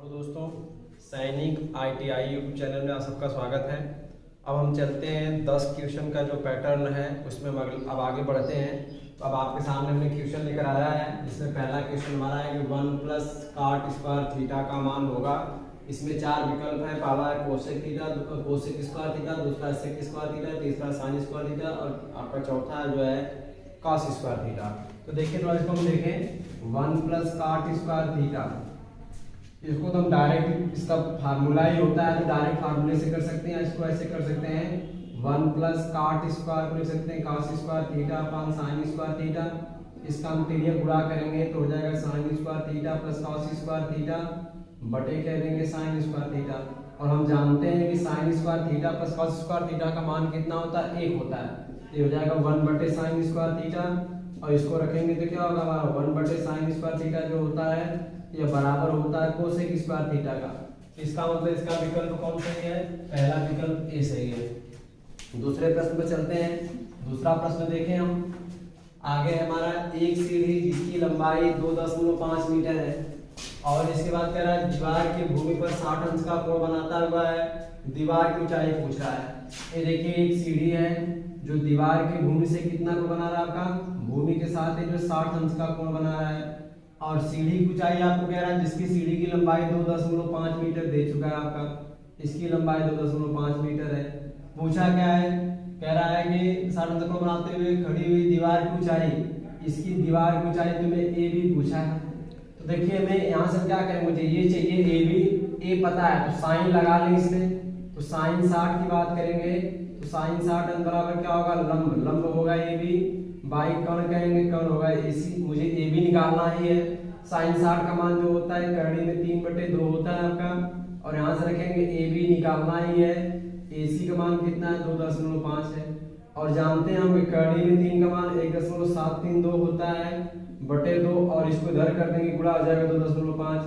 Hello दोस्तों, सैनिक ITI YouTube channel में आप सबका स्वागत है। अब हम चलते हैं 10 क्वेश्चन का जो पैटर्न है उसमें अब आगे बढ़ते हैं। तो अब आपके सामने हमने क्वेश्चन लेकर आया है, जिसमें पहला क्वेश्चन हमारा है कि 1 प्लस काट स्क्वायर थीटा का मान होगा। इसमें 4 विकल्प है। पहला है cosec theta, cosec square theta, दूसरा सेक स्क्वायर थीटा, तीसरा साइन स्क्वायर थीटा और आपका चौथा जो है कॉस स्क्वायर थीटा। तो देखिए थोड़ा इसको हम देखें। 1 प्लस काट स्क्वायर थीटा, इसको तो हम डायरेक्ट, इसका फार्मूला ही होता है तो डायरेक्ट फार्मूले से कर सकते हैं। इसको ऐसे कर सकते हैं 1 प्लस काट स्क्वायर को लिख सकते हैं cos square theta upon sine square theta. इसका हम तिर्यक गुणा करेंगे तो हो जाएगा sine square theta plus cos square theta बटे कह देंगे साइन स्क्वायर थीटा। और हम जानते हैं कि sine square theta plus cos square theta का मान कितना होता है, 1 होता है। ये हो जाएगा 1 बटे साइन स्क्वायर थीटा और इसको रखेंगे तो क्या होगा हमारा 1 बटे साइन स्क्वायर थीटा जो होता है ये बराबर होता है कोसेक स्क्वायर थीटा का। इसका मतलब इसका विकल्प कौन सही है, पहला विकल्प ए सही है। दूसरे प्रश्न पर चलते हैं। दूसरा प्रश्न देखें हम। आगे हमारा एक सीढ़ी जिसकी लंबाई 2.5 मीटर है और इसके बाद कह रहा है दीवार की भूमि पर 60 अंश का कोण बनाता हुआ है। दीवार की ऊंचाई पूछ रहा है। ये देखिए एक सीढ़ी है जो दीवार की भूमि से कितना कोण बना रहा है, आपका भूमि के साथ है जो 60 अंश का कोण बना रहा है। और सीढ़ी की ऊंचाई आपको कह रहा है जिसकी सीढ़ी की लंबाई 2.5 मीटर दे चुका है आपका, इसकी लंबाई 2.5 मीटर है। पूछा क्या है, कह रहा है कि 60 अंश को बनाते हुए खड़ी हुई दीवार की ऊंचाई, इसकी दीवार की ऊंचाई तुम्हें ए बी पूछा है। तो देखिए हमें यहाँ से क्या करें, मुझे ये चाहिए ए बी, ए पता है तो साइन लगा लें इसमें। तो साइन 60 की बात करेंगे तो साइन 60 बराबर क्या होगा, लंब, लंब होगा ए बी बाई कर्ण कहेंगे, कर्ण होगा AC। मुझे ए बी निकालना ही है। साइन 60 का मान जो होता है करड़ी में 3/2 होता है आपका, और यहाँ से रखेंगे ए बी निकालना ही है। AC का मान कितना है 2.5 है और जानते हैं हम करड़ी में 3 का मान 1.732 होता है बटे 2 और इसको इधर कर देंगे गुणा हो जाएगा 2.5।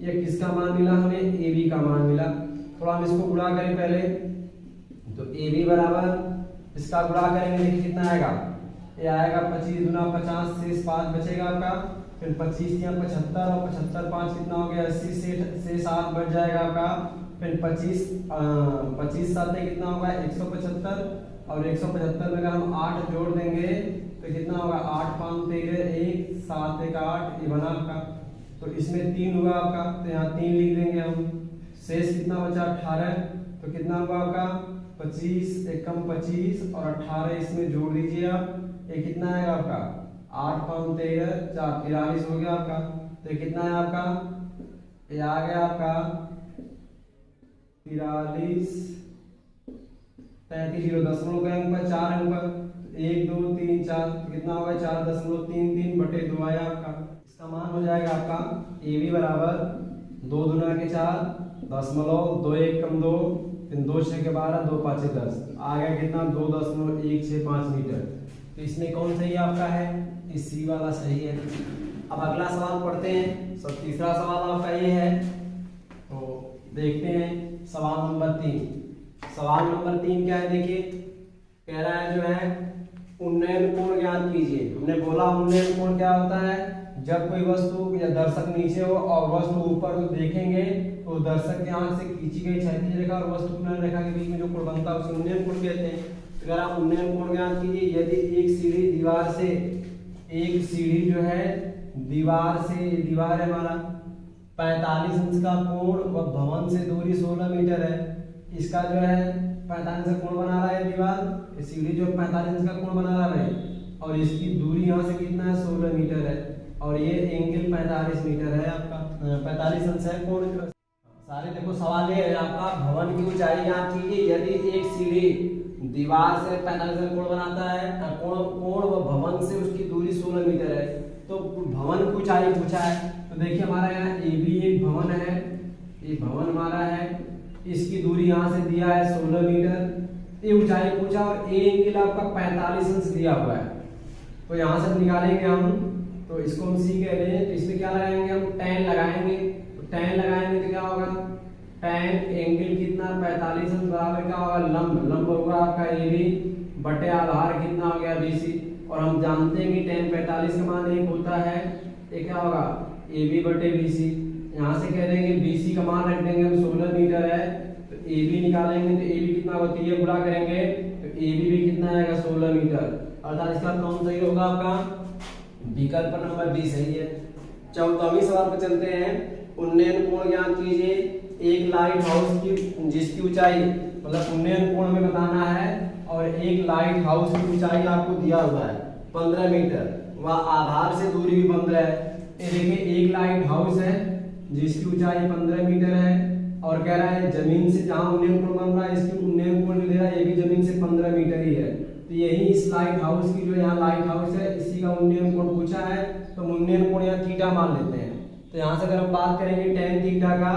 ये किसका मान मिला हमें, ए बी का मान मिला। थोड़ा हम इसको गुणा करें पहले तो ए बी बराबर इसका गुणा करेंगे देखिए कितना आएगा, ये आएगा 25 दूना 50 शेष 5 बचेगा आपका, फिर 25 या 75 और 75 5 कितना हो गया 80 से 7 बढ़ जाएगा आपका, फिर 25 साथ में कितना होगा 175 और 175 में अगर हम 8 जोड़ देंगे तो कितना होगा 8 5 13 1 7 1 8 ये बना आपका। तो इसमें 3 हुआ आपका तो यहाँ 3 लिख देंगे हम। शेष कितना बचा 18, तो कितना हुआ आपका 25 एकम 25 और 18 इसमें जोड़ दीजिए आप, ये कितना है आपका 8 5 13 4 43 हो गया आपका। तो ये कितना है आपका, ये आ गया आपका 43 35 0 दशमलव के अंक पर 4 अंक पर 1 2 3 4 कितना होगा 4.33 बटे 2 आया आपका। इसका मान हो जाएगा आपका ए बी बराबर 2 दूना के 4 दशमलव 2 1 कम 2 फिर 2 6 के 12 2 5 10 आ गया कितना 2.165 मीटर। तो इसमें कौन सही आपका है, इस सी वाला सही है। अब अगला सवाल पढ़ते हैं। सब तीसरा सवाल आपका ये है, तो देखते हैं सवाल नंबर 3। सवाल नंबर 3 क्या है, देखिए कह रहा है जो है उन्नयन कोण ज्ञात कीजिए। हमने बोला उन्नयन कोण क्या होता है, जब कोई वस्तु या दर्शक नीचे हो और वस्तु ऊपर को देखेंगे तो दर्शक के आंख से खींची गई क्षैतिज रेखा और वस्तु उन्नयन रेखा के बीच में जो कोण बनता है उसे उन्नयन कोण कहते हैं। अगर आप उन्नयन कोण ज्ञात कीजिए, यदि एक सीढ़ी दीवार से, एक सीढ़ी जो है दीवार से, दीवार है हमारा 45 अंश का कोण व भवन से दूरी 16 मीटर है। इसका जो है 45 अंश का कोण बना रहा है दीवार, सीढ़ी जो 45 अंश का कोण बना रहा है और इसकी दूरी यहाँ से कितना है 16 मीटर है और ये एंगल 45 मीटर है आपका, 45 अंश है कोण। सारे देखो सवाल ये है आपका, भवन की ऊंचाई ज्ञात कीजिए। यदि एक सीढ़ी दीवार से 45 अंश कोण बनाता है, कोण व भवन से उसकी दूरी 16 मीटर है, तो भवन की ऊंचाई पूछा है। तो देखिए हमारा यहाँ ए बी एक भवन है, ये भवन हमारा है, इसकी दूरी यहाँ से दिया है 16 मीटर, ये ऊंचाई पूछा और ए एंगल आपका 45 अंश दिया हुआ है। तो यहाँ से निकालेंगे हम, तो इसको हम सी कह रहे हैं। तो इसमें क्या लगाएंगे हम, tan लगाएंगे। तो tan लगाएंगे तो क्या होगा, tan एंगल कितना 45 अंश बराबर क्या होगा लंब, लंब होगा आपका ए बी बटे आधार कितना हो गया BC। और हम जानते हैं कि tan 45 का मान 1 होता है, ये क्या होगा ए बी बटे BC। यहाँ से कह देंगे BC का मान रख देंगे हम 16 मीटर है, तो AB निकालेंगे तो AB कितना होती है, गुणा करेंगे तो AB भी कितना आएगा 16 मीटर। अर्थात इसका कौन सही होगा आपका, विकल्प नंबर बी सही है। 14वें सवाल पर चलते हैं। उन्नयन कोण ज्ञात कीजिए। एक लाइट हाउस की जिसकी ऊंचाई, मतलब उन्नयन कोण में बताना है, और एक लाइट हाउस की ऊंचाई आपको दिया हुआ है 15 मीटर, वह आधार से दूरी भी 15 है। ये देखिए एक लाइट हाउस है जिसकी ऊंचाई 15 मीटर है, और कह रहा है जमीन से जहां उन्नयन कोण बन रहा है इसकी उन्नयन कोण दे रहा है, ये भी जमीन से 15 मीटर ही है। तो यही इस लाइट हाउस की जो यहाँ लाइट हाउस है इसी का उन्नयन कोण पूछा है, तो उन्नयन कोण यहाँ थीटा मान लेते हैं। तो यहाँ से अगर हम बात करेंगे tan थीटा का,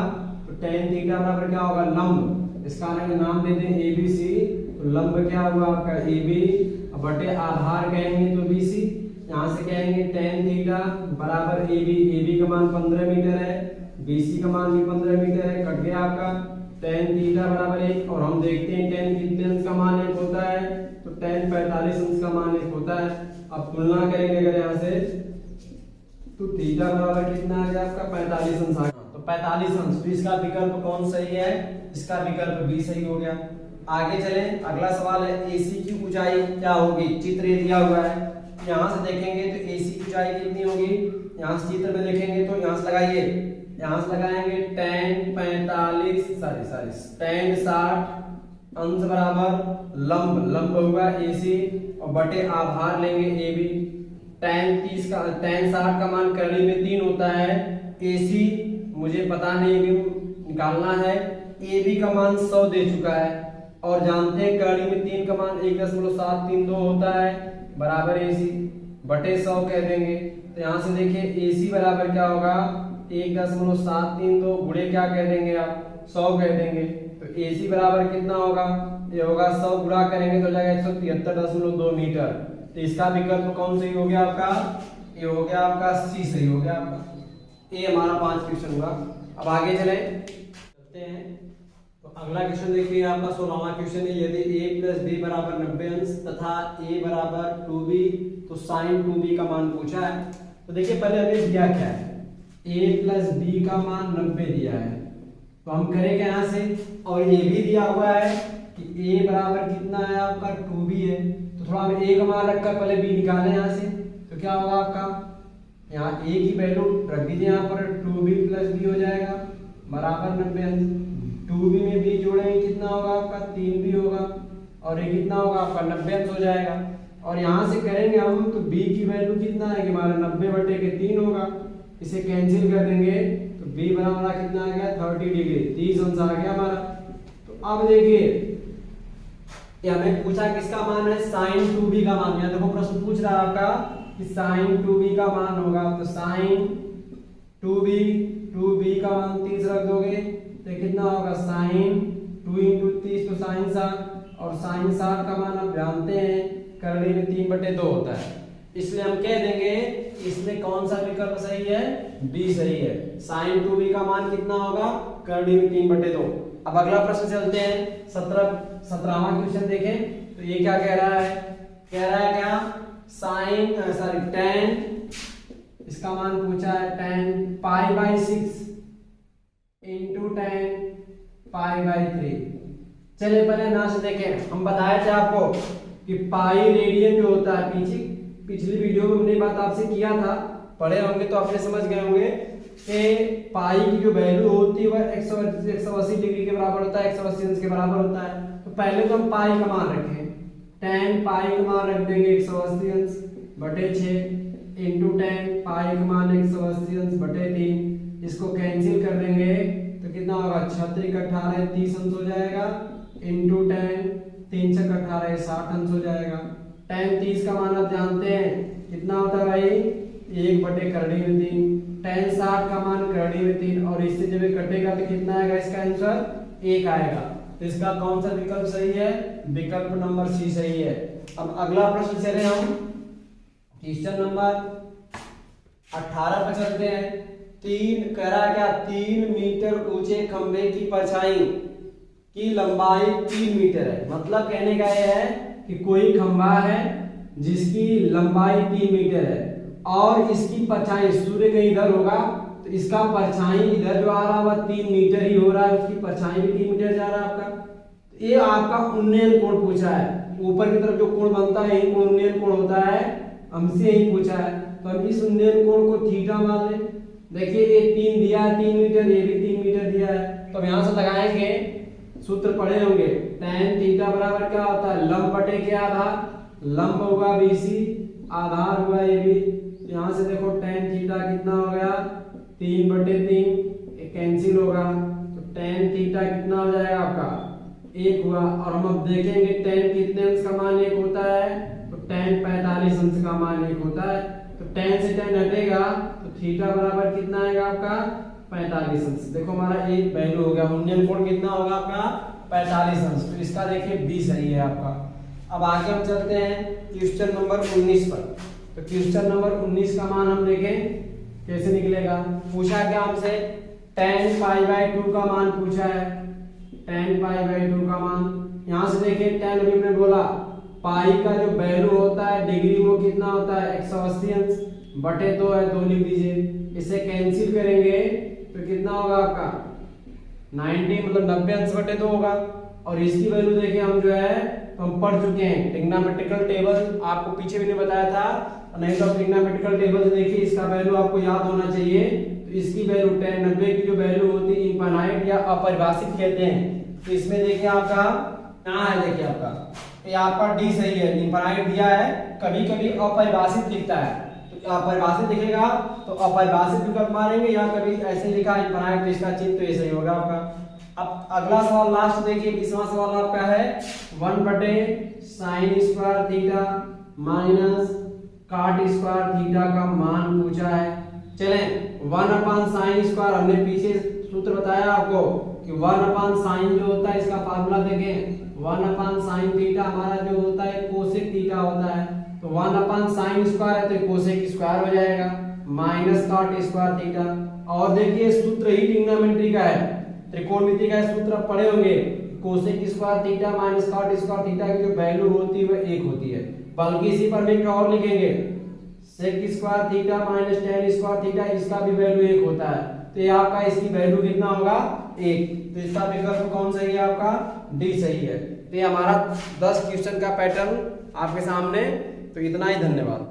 तो tan थीटा बराबर क्या होगा, लंब, इसका नाम देते हैं ABC, तो लंब क्या हुआ आपका AB बटे आधार कहेंगे तो BC। यहाँ से कहेंगे tan थीटा बराबर AB का मान 15 मीटर है, BC का मान भी 15 मीटर है, कट गया आपका tan थीटा बराबर 1। और हम देखते हैं tan कितने अंश का मान 1 होता है, तो tan 45 अंश का मान 1 होता है। अब तुलना करेंगे अगर यहाँ से, तो थीटा बराबर कितना आ गया आपका 45 अंश आ गया, तो 45 अंश। तो इसका विकल्प कौन सही है, इसका विकल्प बी सही हो गया। आगे चले, अगला सवाल है AC की ऊंचाई क्या होगी, चित्र दिया हुआ है। यहाँ से देखेंगे तो AC की ऊंचाई कितनी होगी, यहाँ से चित्र में देखेंगे तो यहाँ से लगाइए, यहाँ से लगाएंगे tan 60 अंश बराबर लंब होगा AC, और बटे आधार लेंगे AB। tan 60 का मान करड़ी में 3 होता है, AC मुझे पता नहीं भी निकालना है, AB का मान 100 दे चुका है, और जानते हैं करड़ी में 3 का मान 1.732 होता है, बराबर AC बटे 100 कह देंगे। तो यहाँ से देखिए AC बराबर क्या होगा, 1.732 गुणे क्या कह देंगे आप, 100 कह देंगे। तो AC बराबर कितना होगा, ये होगा 100 गुणा करेंगे तो जाएगा 173.2 मीटर। तो इसका विकल्प कौन सही हो गया आपका, ये हो गया आपका C सही हो गया आपका। ये हमारा 5 क्वेश्चन हुआ। अब आगे चलते हैं, तो अगला क्वेश्चन देखिए आपका 16वां क्वेश्चन है। यदि a + b बराबर 90 अंश तथा a बराबर 2b, तो sin 2b का मान पूछा है। तो देखिए पहले हमें दिया क्या है, a + b का मान 90 दिया है, तो हम करेंगे यहाँ से, और ये भी दिया हुआ है कि a बराबर कितना है आपका 2b है, तो थोड़ा हम a का मान रखकर पहले b निकालें यहाँ से। तो क्या होगा आपका, यहाँ a की वैल्यू रख दीजिए, यहाँ पर 2b + b हो जाएगा बराबर 90 अंश। 2b में b जोड़ेंगे कितना होगा आपका 3b होगा, और ये कितना होगा आपका 90 अंश हो जाएगा। और यहाँ से करेंगे हम तो b की वैल्यू कितना है कि हमारा 90/3 होगा, इसे कैंसिल कर देंगे तो b बराबर कितना आ गया 30 डिग्री, 30 अंश आ गया हमारा। तो अब देखिए ये हमें पूछा किसका मान है, sin 2b का मान। यहाँ देखो प्रश्न पूछ रहा है आपका कि sin 2b का मान होगा, तो sin 2b का मान 30 रख दोगे तो कितना होगा sin 2 × 30 तो sin 60, और sin 60 का मान आप जानते हैं करड़ी में 3/2 होता है, इसलिए हम कह देंगे इसमें कौन सा विकल्प सही है, बी सही है। sin 2b का मान कितना होगा, करड़ी में 3/2। अब अगला प्रश्न चलते हैं, 17वां क्वेश्चन देखें। तो ये क्या कह रहा है, कह रहा है क्या tan, इसका मान पूछा है tan π/6 × tan π/3। चलिए पहले ना से देखें, हम बताए थे आपको कि पाई रेडियन जो होता है, पिछली वीडियो में हमने बात आपसे किया था, पढ़े होंगे तो आपने समझ गए होंगे कि पाई की जो वैल्यू होती है वह 180 डिग्री के बराबर होता है, 180 अंश के बराबर होता है। तो पहले तो हम पाई का मान रखें, tan पाई का मान रख देंगे 180 अंश बटे 6 × tan पाई का मान 180 अंश बटे 3, इसको कैंसिल कर देंगे तो कितना होगा 36 × 18 30 अंश हो जाएगा, × tan 3 से 18 60 अंश हो जाएगा। tan 30 का मान आप जानते हैं कितना होता है भाई, 1/3। tan 60 का मान करड़ी में 3, और इससे जब ये कटेगा तो कितना आएगा, इसका आंसर 1 आएगा। तो इसका कौन सा विकल्प सही है, विकल्प नंबर सी सही है। अब अगला प्रश्न चले हम क्वेश्चन नंबर 18 पर चलते हैं। 3 कह रहा है क्या, 3 मीटर ऊंचे खंबे की परछाई की लंबाई 3 मीटर है। मतलब कहने का यह है कि कोई खंबा है जिसकी लंबाई 3 मीटर है और इसकी परछाई सूर्य कहीं इधर होगा तो तो इसका परछाई इधर जो आ रहा है वह 3 मीटर ही हो रहा है, उसकी परछाई भी 3 मीटर जा रहा है आपका। तो ये आपका उन्नयन कोण पूछा है, ऊपर की तरफ जो कोण बनता है यही कोण उन्नयन कोण होता है, हमसे यही पूछा है। तो हम इस उन्नयन कोण को थीटा मान लें। देखिए ये 3 दिया है 3 मीटर, ये भी 3 मीटर दिया है, तो हम यहाँ से लगाएंगे, सूत्र पढ़े होंगे, tan थीटा बराबर क्या होता है, लंब बटे क्या आधार, लंब होगा BC, आधार हुआ AB। यहाँ से देखो tan थीटा कितना हो गया 3/3, ये कैंसिल होगा, तो tan थीटा कितना हो जाएगा आपका 1 हुआ। और हम अब देखेंगे tan कितने अंश का मान 1 होता है, तो tan 45 अंश का मान 1 होता है। तो tan से tan हटेगा तो थीटा बराबर कितना आएगा आपका 45 अंश। देखो हमारा एक वैल्यू हो गया, उन्नयन कोण कितना होगा आपका 45 अंश। तो इसका देखिए 20 सही है आपका। अब आगे हम चलते हैं क्वेश्चन नंबर 19 पर। तो क्वेश्चन नंबर 19 का मान हम देखें कैसे निकलेगा। पूछा क्या हमसे, tan π/2 का मान पूछा है, tan π/2 का मान। यहाँ से देखिए tan अभी हमने बोला पाई का जो वैल्यू होता है डिग्री वो कितना होता है 180 अंश बटे 2 है, 2 लिख दीजिए। इसे कैंसिल करेंगे तो कितना होगा आपका 90, मतलब 90 अंश बटे 2 होगा। और इसकी वैल्यू देखिए हम जो है हम पढ़ चुके हैं, ट्रिग्नोमेट्रिकल टेबल आपको पीछे भी नहीं बताया था, नहीं तो ट्रिग्नोमेट्रिकल टेबल से देखिए इसका वैल्यू आपको याद होना चाहिए। तो इसकी वैल्यू tan 90 की जो वैल्यू होती है इनफाइनाइट या अपरिभाषित कहते हैं। तो इसमें देखिए आपका यहाँ है, देखिए आपका ये आपका D सही है, इनफाइनाइट दिया है, कभी कभी अपरिभाषित लिखता है, तो अपरिभाषित दिखेगा तो अपरिभाषित विकल्प मारेंगे, या कभी ऐसे लिखा इनफाइनाइट तो इसका चिन्ह तो ये सही होगा आपका। अब अगला सवाल लास्ट देखिए, 20वां सवाल आपका है 1/sin² theta minus cot² theta का मान पूछा है। चलें 1/sin² हमने पीछे सूत्र बताया आपको कि 1/sin जो होता है इसका फार्मूला देखें, 1/sin थीटा हमारा जो होता है कोसेक थीटा होता है, तो 1/sin² है तो कोसेक स्क्वायर हो जाएगा माइनस cot² थीटा। और देखिए सूत्र ही ट्रिग्नोमेट्री का है, त्रिकोणमिति का सूत्र आप पढ़े होंगे, cosec square theta minus cot² theta की जो वैल्यू होती है वह 1 होती है। बल्कि इसी पर में क्या और लिखेंगे, sec² theta minus tan² theta, इसका भी वैल्यू 1 होता है। तो ये आपका इसकी वैल्यू कितना होगा 1। तो इसका विकल्प कौन सही है आपका D सही है। तो ये हमारा 10 क्वेश्चन का पैटर्न आपके सामने। तो इतना ही, धन्यवाद।